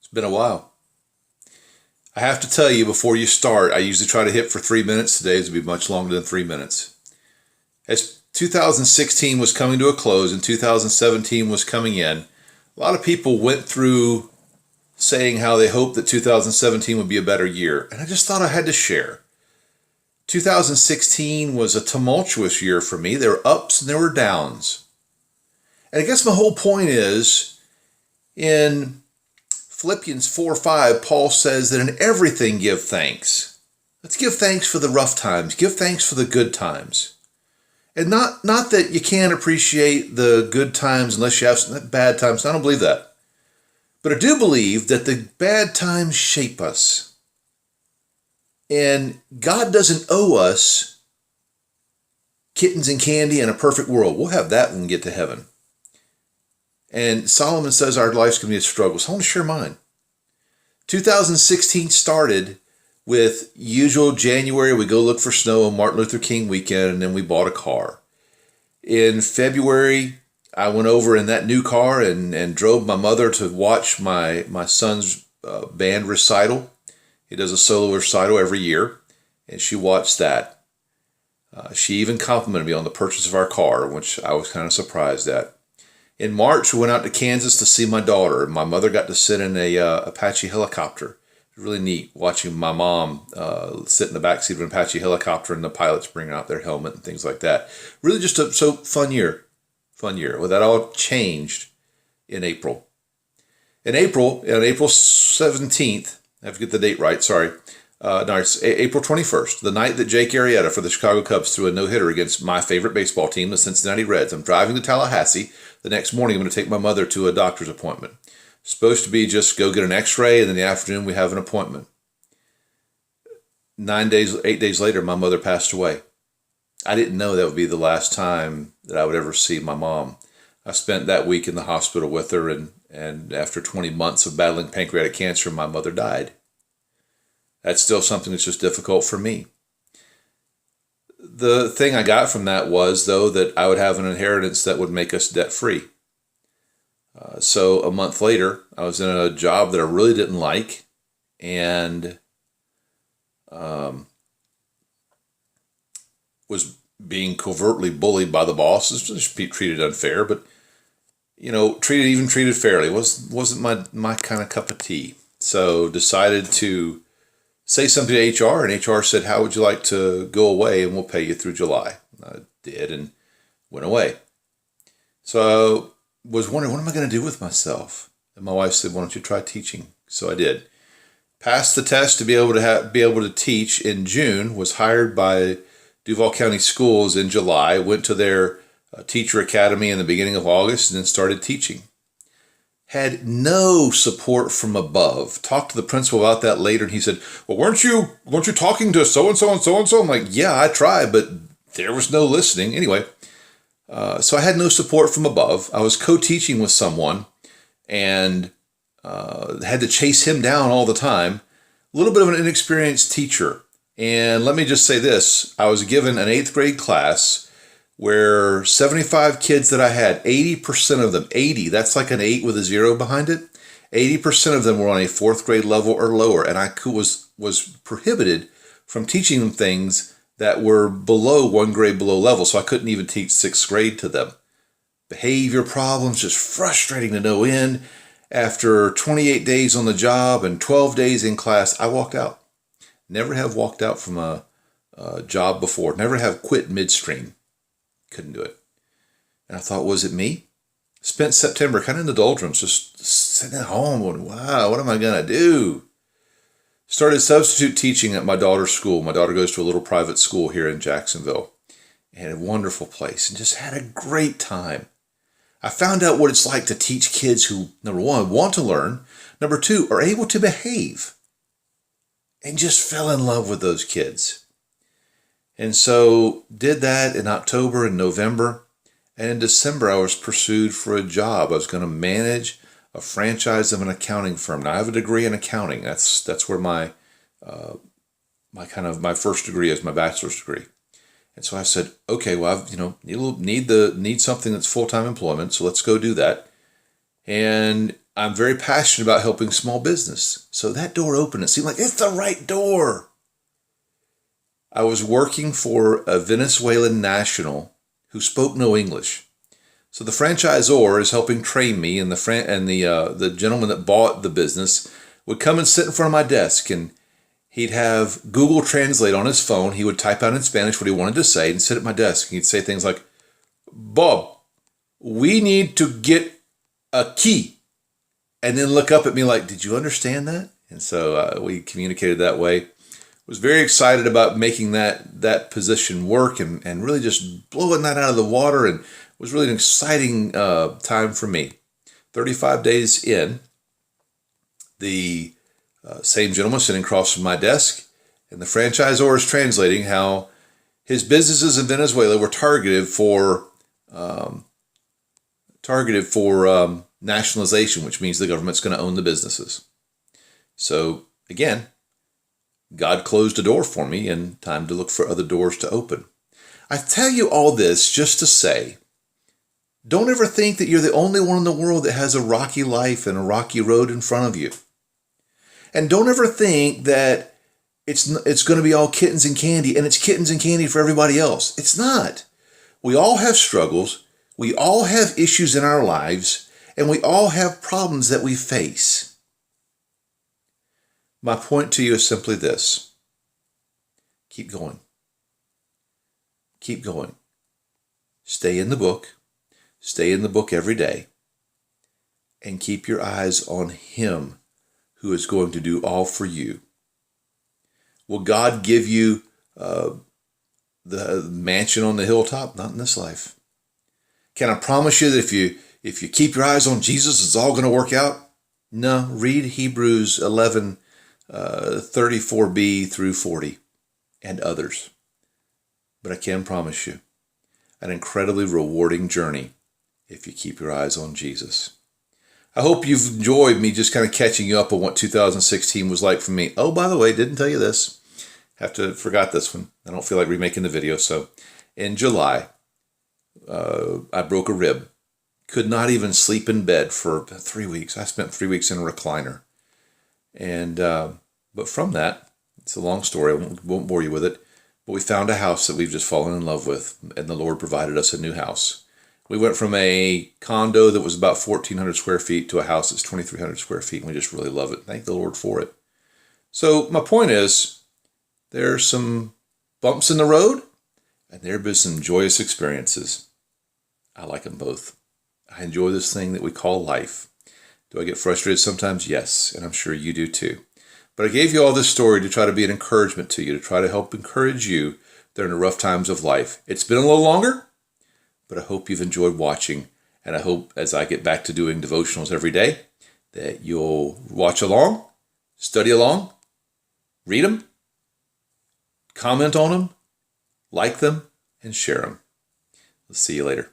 It's been a while. I have to tell you before you start, I usually try to hit for 3 minutes. Today's will be much longer than 3 minutes. As 2016 was coming to a close and 2017 was coming in, a lot of people went through saying how they hoped that 2017 would be a better year. And I just thought I had to share. 2016 was a tumultuous year for me. There were ups and there were downs. And I guess my whole point is, in Philippians 4:5, Paul says that in everything give thanks. Let's give thanks for the rough times. Give thanks for the good times. And not that you can't appreciate the good times unless you have some bad times. I don't believe that. But I do believe that the bad times shape us. And God doesn't owe us kittens and candy and a perfect world. We'll have that when we get to heaven. And Solomon says our life's going to be a struggle. So I want to share mine. 2016 started with usual January. We go look for snow on Martin Luther King weekend, and then we bought a car. In February, I went over in that new car and drove my mother to watch my son's band recital. He does a solo recital every year, and she watched that. She even complimented me on the purchase of our car, which I was kind of surprised at. In March, we went out to Kansas to see my daughter. My mother got to sit in a Apache helicopter. It was really neat watching my mom sit in the backseat of an Apache helicopter and the pilots bringing out their helmet and things like that. Really just a fun year. Fun year. Well, that all changed in April. On April 17th, I have to get the date right, sorry. It's April 21st, the night that Jake Arrieta for the Chicago Cubs threw a no-hitter against my favorite baseball team, the Cincinnati Reds. I'm driving to Tallahassee. The next morning, I'm going to take my mother to a doctor's appointment. Supposed to be just go get an x-ray, and in the afternoon, we have an appointment. 8 days later, my mother passed away. I didn't know that would be the last time that I would ever see my mom. I spent that week in the hospital with her, and after 20 months of battling pancreatic cancer, my mother died. That's still something that's just difficult for me. The thing I got from that was, though, that I would have an inheritance that would make us debt-free. So a month later, I was in a job that I really didn't like, and was being covertly bullied by the boss. It was just treated unfair, but treated fairly wasn't my kind of cup of tea. So decided to say something to HR, and HR said, "How would you like to go away, and we'll pay you through July?" I did, and went away. So I was wondering, what am I going to do with myself? And my wife said, "Why don't you try teaching?" So I did. Passed the test to be able to teach in June. Was hired by Duval County Schools in July. Went to their teacher academy in the beginning of August, and then started teaching. Had no support from above. Talked to the principal about that later, and he said, "Well, weren't you talking to so-and-so and so-and-so?" I'm like, "Yeah, I tried, but there was no listening." Anyway, so I had no support from above. I was co-teaching with someone, and had to chase him down all the time. A little bit of an inexperienced teacher. And let me just say this. I was given an 8th grade class where 75 kids that I had, 80% of them, 80, that's like an 8 with a 0 behind it, 80% of them were on a 4th grade level or lower, and I was prohibited from teaching them things that were below 1 grade below level, so I couldn't even teach 6th grade to them. Behavior problems, just frustrating to no end. After 28 days on the job and 12 days in class, I walked out. Never have walked out from a job before. Never have quit midstream. Couldn't do it. And I thought, was it me? Spent September kind of in the doldrums, just sitting at home going, wow, what am I going to do? Started substitute teaching at my daughter's school. My daughter goes to a little private school here in Jacksonville. And a wonderful place, and just had a great time. I found out what it's like to teach kids who, number one, want to learn, number two, are able to behave, and just fell in love with those kids. And so did that in October and November. And in December, I was pursued for a job. I was going to manage a franchise of an accounting firm. Now, I have a degree in accounting. That's where my first degree is, my bachelor's degree. And so I said, okay, well, need something that's full-time employment. So let's go do that. And I'm very passionate about helping small business. So that door opened. It seemed like it's the right door. I was working for a Venezuelan national who spoke no English. So the franchisor is helping train me, and the gentleman that bought the business would come and sit in front of my desk, and he'd have Google Translate on his phone. He would type out in Spanish what he wanted to say and sit at my desk. He'd say things like, "Bob, we need to get a key," and then look up at me like, "Did you understand that?" And so we communicated that way. Was very excited about making that position work and really just blowing that out of the water, and was really an exciting time for me. 35 days in, the same gentleman sitting across from my desk, and the franchisor is translating how his businesses in Venezuela were targeted for nationalization, which means the government's going to own the businesses. So again, God closed a door for me, and time to look for other doors to open. I tell you all this just to say, don't ever think that you're the only one in the world that has a rocky life and a rocky road in front of you. And don't ever think that it's going to be all kittens and candy, and it's kittens and candy for everybody else. It's not. We all have struggles. We all have issues in our lives, and we all have problems that we face. My point to you is simply this. Keep going. Keep going. Stay in the book. Stay in the book every day. And keep your eyes on Him who is going to do all for you. Will God give you the mansion on the hilltop? Not in this life. Can I promise you that if you keep your eyes on Jesus, it's all going to work out? No. Read Hebrews 11, 34b through 40 and others. But I can promise you an incredibly rewarding journey if you keep your eyes on Jesus. I hope you've enjoyed me just kind of catching you up on what 2016 was like for me. Oh, by the way, didn't tell you this. Forgot this one. I don't feel like remaking the video. So in July, I broke a rib. Could not even sleep in bed for 3 weeks. I spent 3 weeks in a recliner. And but from that, it's a long story. I won't bore you with it. But we found a house that we've just fallen in love with, and the Lord provided us a new house. We went from a condo that was about 1,400 square feet to a house that's 2,300 square feet, and we just really love it. Thank the Lord for it. So my point is, there's some bumps in the road, and there have been some joyous experiences. I like them both. I enjoy this thing that we call life. Do I get frustrated sometimes? Yes, and I'm sure you do too. But I gave you all this story to try to be an encouragement to you, to try to help encourage you during the rough times of life. It's been a little longer, but I hope you've enjoyed watching, and I hope as I get back to doing devotionals every day that you'll watch along, study along, read them, comment on them, like them, and share them. We'll see you later.